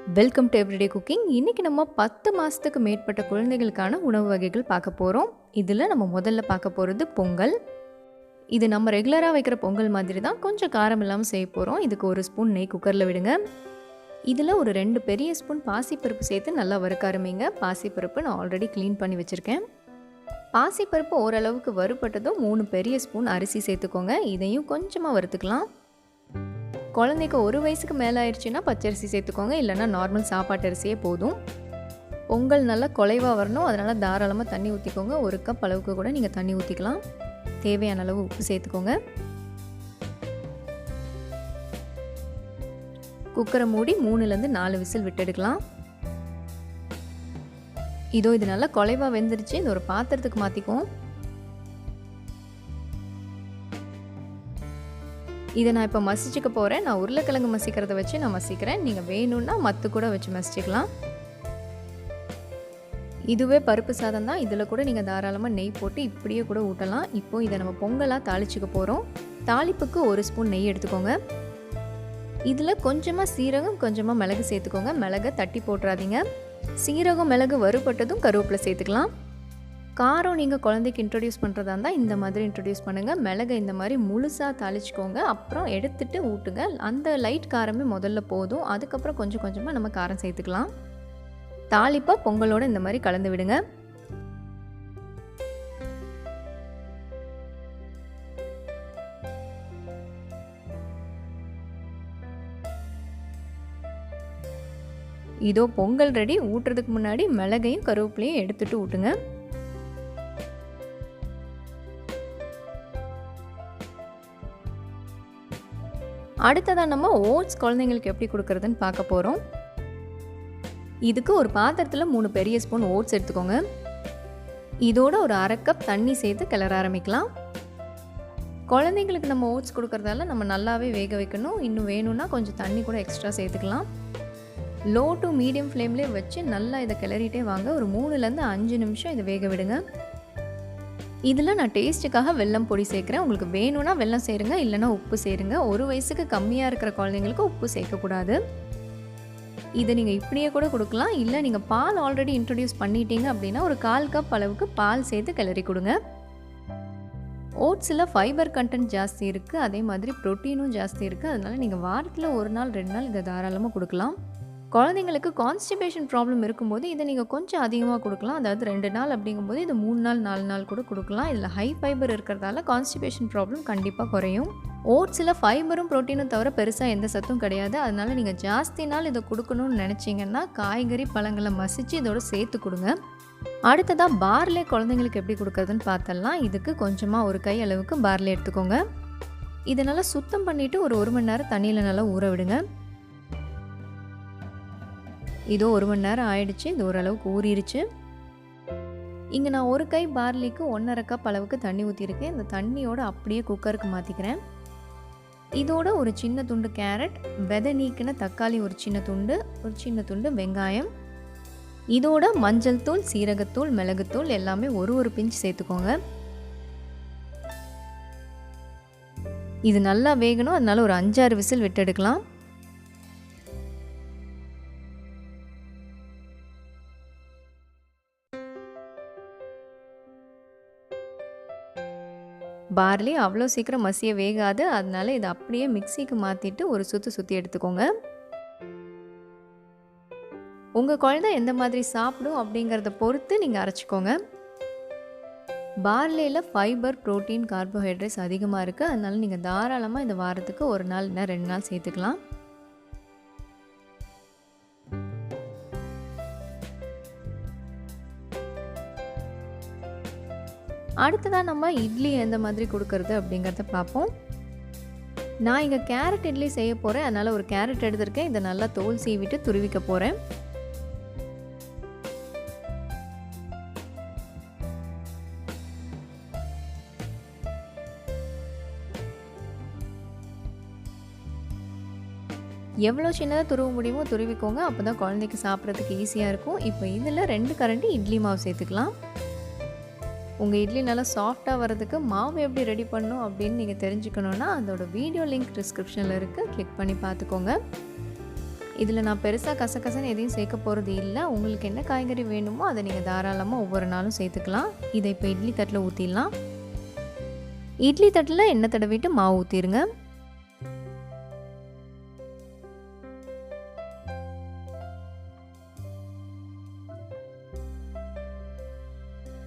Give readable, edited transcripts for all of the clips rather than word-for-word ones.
Welcome to everyday cooking. இன்றைக்கி நம்ம 10 மாதத்துக்கு மேற்பட்ட குழந்தைகளுக்கான உணவு வகைகள் பார்க்க போகிறோம். இதில் நம்ம முதல்ல பார்க்க போகிறது பொங்கல். இது நம்ம ரெகுலராக வைக்கிற பொங்கல் மாதிரி தான், கொஞ்சம் காரம் இல்லாமல் செய்ய போகிறோம். இதுக்கு 1 ஸ்பூன் நெய் குக்கரில் விடுங்க. இதில் ஒரு 2 பெரிய ஸ்பூன் பாசிப்பருப்பு சேர்த்து நல்லா வறுக்க ஆரம்பிங்க. பாசிப்பருப்பு நான் ஆல்ரெடி க்ளீன் பண்ணி வச்சுருக்கேன். பாசிப்பருப்பு ஓரளவுக்கு வறுபட்டதும் 3 பெரிய ஸ்பூன் அரிசி சேர்த்துக்கோங்க. இதையும் கொஞ்சமாக வறுத்துக்கலாம். குழந்தைக்கு 1 வயசுக்கு மேலே ஆயிடுச்சுன்னா பச்சரிசி சேர்த்துக்கோங்க, இல்லைனா நார்மல் சாப்பாட்டு அரிசியே போதும். பொங்கல் நல்லா குலைவாக வரணும், அதனால் தாராளமாக தண்ணி ஊற்றிக்கோங்க. 1 கப் அளவுக்கு கூட நீங்கள் தண்ணி ஊற்றிக்கலாம். தேவையான அளவு உப்பு சேர்த்துக்கோங்க. குக்கரை மூடி 3லேருந்து 4 விசில் விட்டெடுக்கலாம். இதோ இது நல்லா குலைவாக வெந்துருச்சு. இந்த ஒரு பாத்திரத்துக்கு மாற்றிக்குவோம். இதை நான் இப்போ மசிச்சுக்க போகிறேன். நான் உருளைக்கிழங்கு மசிக்கிறத வச்சு நான் மசிக்கிறேன். நீங்கள் வேணும்னா மத்து கூட வச்சு மசிச்சுக்கலாம். இதுவே பருப்பு சாதம் தான். இதில் கூட நீங்கள் தாராளமாக நெய் போட்டு இப்படியே கூட ஊட்டலாம். இப்போது இதை நம்ம பொங்கலாக தாளிச்சுக்க போகிறோம். தாளிப்புக்கு 1 ஸ்பூன் நெய் எடுத்துக்கோங்க. இதில் கொஞ்சமாக சீரகம், கொஞ்சமாக மிளகு சேர்த்துக்கோங்க. மிளகை தட்டி போட்டுறாதீங்க. சீரகம் மிளகு வறுபட்டதும் கருவேப்பிலை சேர்த்துக்கலாம். காரம் நீங்கள் குழந்தைக்கு இன்ட்ரடியூஸ் பண்ணுறதா இருந்தால் இந்த மாதிரி இன்ட்ரடியூஸ் பண்ணுங்கள். மிளகை இந்த மாதிரி முழுசாக தாளிச்சிக்கோங்க. அப்புறம் எடுத்துகிட்டு ஊட்டுங்க. அந்த லைட் காரமே முதல்ல போதும். அதுக்கப்புறம் கொஞ்சம் கொஞ்சமாக நம்ம காரம் சேர்த்துக்கலாம். தாளிப்பாக பொங்கலோடு இந்த மாதிரி கலந்து விடுங்க. இதோ பொங்கல் ரெடி. ஊட்டுறதுக்கு முன்னாடி மிளகையும் கருவேப்பிலையும் எடுத்துகிட்டு ஊட்டுங்க. அடுத்ததாக நம்ம ஓட்ஸ் குழந்தைங்களுக்கு எப்படி கொடுக்குறதுன்னு பார்க்க போகிறோம். இதுக்கு ஒரு பாத்திரத்தில் 3 பெரிய ஸ்பூன் ஓட்ஸ் எடுத்துக்கோங்க. இதோட ஒரு 1/2 கப் தண்ணி சேர்த்து கிளற ஆரம்பிக்கலாம். குழந்தைங்களுக்கு நம்ம ஓட்ஸ் கொடுக்குறதால நம்ம நல்லாவே வேக வைக்கணும். இன்னும் வேணும்னா கொஞ்சம் தண்ணி கூட எக்ஸ்ட்ரா சேர்த்துக்கலாம். லோ டு மீடியம் ஃப்ளேம்லேயே வச்சு நல்லா இதை கிளறிட்டே வாங்க. ஒரு 3லேருந்து 5 நிமிஷம் இதை வேக விடுங்க. இதில் நான் டேஸ்ட்டுக்காக வெல்லம் பொடி சேர்க்குறேன். உங்களுக்கு வேணும்னா வெல்லம் சேருங்க, இல்லைனா உப்பு சேருங்க. 1 வயசுக்கு கம்மியாக இருக்கிற குழந்தைங்களுக்கு உப்பு சேர்க்கக்கூடாது. இதை நீங்கள் இப்படியே கூட கொடுக்கலாம். இல்லை நீங்கள் பால் ஆல்ரெடி இன்ட்ரடியூஸ் பண்ணிட்டீங்க அப்படின்னா ஒரு 1/4 கப் அளவுக்கு பால் சேர்த்து கிளறி கொடுங்க. ஓட்ஸில் ஃபைபர் கண்டென்ட் ஜாஸ்தி இருக்குது, அதே மாதிரி ப்ரோட்டீனும் ஜாஸ்தி இருக்குது. அதனால் நீங்கள் வாரத்தில் 1 நாள் 2 நாள் இதை தாராளமாக கொடுக்கலாம். குழந்தைங்களுக்கு கான்ஸ்டிபேஷன் ப்ராப்ளம் இருக்கும்போது இதை நீங்கள் கொஞ்சம் அதிகமாக கொடுக்கலாம். அதாவது 2 நாள் அப்படிங்கும்போது இது 3 நாள் 4 நாள் கூட கொடுக்கலாம். இதில் ஹை ஃபைபர் இருக்கிறதால கான்ஸ்டிபேஷன் ப்ராப்ளம் கண்டிப்பாக குறையும். ஓட்ஸில் ஃபைபரும் ப்ரோட்டீனும் தவிர பெருசாக எந்த சத்தும் கிடையாது. அதனால் நீங்கள் ஜாஸ்தி நாள் இதை கொடுக்கணும்னு நினச்சிங்கன்னா காய்கறி பழங்களை மசித்து இதோட சேர்த்து கொடுங்க. அடுத்ததாக பார்லே குழந்தைங்களுக்கு எப்படி கொடுக்குறதுன்னு பார்த்தலாம். இதுக்கு கொஞ்சமாக 1 கை அளவுக்கு பார்லே எடுத்துக்கோங்க. இதை நல்லா சுத்தம் பண்ணிவிட்டு ஒரு 1 மணி நேரம் தண்ணியில் நல்லா ஊற விடுங்க. இதோ 1 மணி நேரம் ஆயிடுச்சு. இது ஓரளவுக்கு ஊறிடுச்சு. இங்கே நான் 1 கை பார்லிக்கு 1/2 கப் அளவுக்கு தண்ணி ஊற்றிருக்கேன். இந்த தண்ணியோடு அப்படியே குக்கருக்கு மாற்றிக்கிறேன். இதோட ஒரு சின்ன துண்டு கேரட், விதை நீக்கின தக்காளி ஒரு சின்ன துண்டு வெங்காயம், இதோட மஞ்சள் தூள், சீரகத்தூள், மிளகுத்தூள் எல்லாமே ஒரு பிஞ்ச் சேர்த்துக்கோங்க. இது நல்லா வேகணும், அதனால ஒரு 5-6 விசில் விட்டெடுக்கலாம். பார்லி அவ்வளோ சீக்கிரம் மசிய வேகாது. அதனால இதை அப்படியே மிக்சிக்கு மாற்றிட்டு ஒரு சுற்றி எடுத்துக்கோங்க. உங்கள் குழந்தை எந்த மாதிரி சாப்பிடும் அப்படிங்கிறத பொறுத்து நீங்கள் அரைச்சிக்கோங்க. பார்லியில் ஃபைபர், ப்ரோட்டீன், கார்போஹைட்ரேட்ஸ் அதிகமாக இருக்குது. அதனால நீங்கள் தாராளமாக இந்த வாரத்துக்கு 1 நாள் இல்லை 2 நாள் சேர்த்துக்கலாம். அடுத்ததாக நம்ம இட்லி எந்த மாதிரி கொடுக்கறது அப்படிங்கிறத பார்ப்போம். நான் இங்கே கேரட் இட்லி செய்ய போகிறேன். அதனால் ஒரு கேரட் எடுத்திருக்கேன். இதை நல்லா தோல் சீவிட்டு துருவிக்க போகிறேன். எவ்வளோ சின்னதாக துருவ முடியுமோ துருவிக்கோங்க. அப்போ தான் குழந்தைக்கு சாப்பிட்றதுக்கு ஈஸியாக இருக்கும். இப்போ இதில் 2 கரண்டி இட்லி மாவு சேர்த்துக்கலாம். உங்கள் இட்லி நல்லா சாஃப்டாக வரதுக்கு மாவு எப்படி ரெடி பண்ணணும் அப்படின்னு நீங்கள் தெரிஞ்சுக்கணுன்னா அதோட வீடியோ லிங்க் டிஸ்கிரிப்ஷனில் இருக்குது, கிளிக் பண்ணி பார்த்துக்கோங்க. இதில் நான் பெருசாக கசகசன்னு எதையும் சேர்க்க போகிறது இல்லை. உங்களுக்கு என்ன காய்கறி வேணுமோ அதை நீங்கள் தாராளமாக ஒவ்வொரு நாளும் சேர்த்துக்கலாம். இதை இப்போ இட்லி தட்டில் ஊற்றிடலாம். இட்லி தட்டில் எண்ணெய் தடவிட்டு மாவு ஊற்றிடுங்க.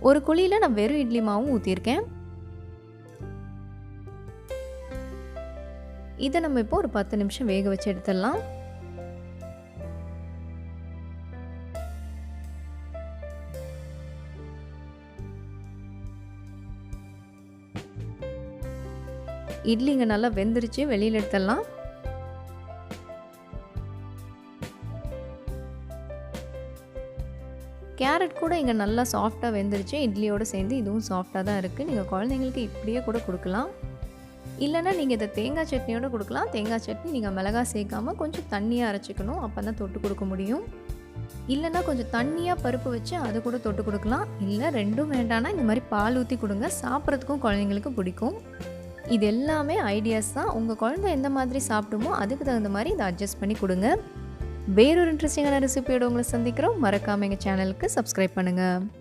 ஒரு குழியில் நான் வெறும் இட்லி மாவும் ஊற்றிருக்கேன். இதை நம்ம இப்போ ஒரு 10 நிமிஷம் வேக வச்சு எடுத்துடலாம். இட்லிங்க நல்லா வெந்துருச்சு, வெளியில் எடுத்துடலாம். கேரட் கூட இங்கே நல்லா சாஃப்டாக வெந்துருச்சு. இட்லியோடு சேர்ந்து இதுவும் சாஃப்டாக தான் இருக்குது. நீங்கள் குழந்தைங்களுக்கு இப்படியே கூட கொடுக்கலாம். இல்லைன்னா நீங்கள் இதை தேங்காய் சட்னியோடு கொடுக்கலாம். தேங்காய் சட்னி நீங்கள் மிளகாய் சேர்க்காமல் கொஞ்சம் தண்ணியாக அரைச்சிக்கணும், அப்போ தான் தொட்டு கொடுக்க முடியும். இல்லைன்னா கொஞ்சம் தண்ணியாக பருப்பு வச்சு அதை கூட தொட்டு கொடுக்கலாம். இல்லை ரெண்டும் வேண்டான்னா இந்த மாதிரி பால் ஊற்றி கொடுங்க, சாப்பிட்றதுக்கும் குழந்தைங்களுக்கு பிடிக்கும். இது எல்லாமே ஐடியாஸ் தான். உங்கள் குழந்தை எந்த மாதிரி சாப்பிடுமோ அதுக்கு தகுந்த மாதிரி இதை அட்ஜஸ்ட் பண்ணி கொடுங்க. வேறொரு இன்ட்ரெஸ்டிங்கான ரெசிபியோடு உங்களை சந்திக்கிறோம். மறக்காமல் எங்கள் சேனலுக்கு சப்ஸ்கிரைப் பண்ணுங்கள்.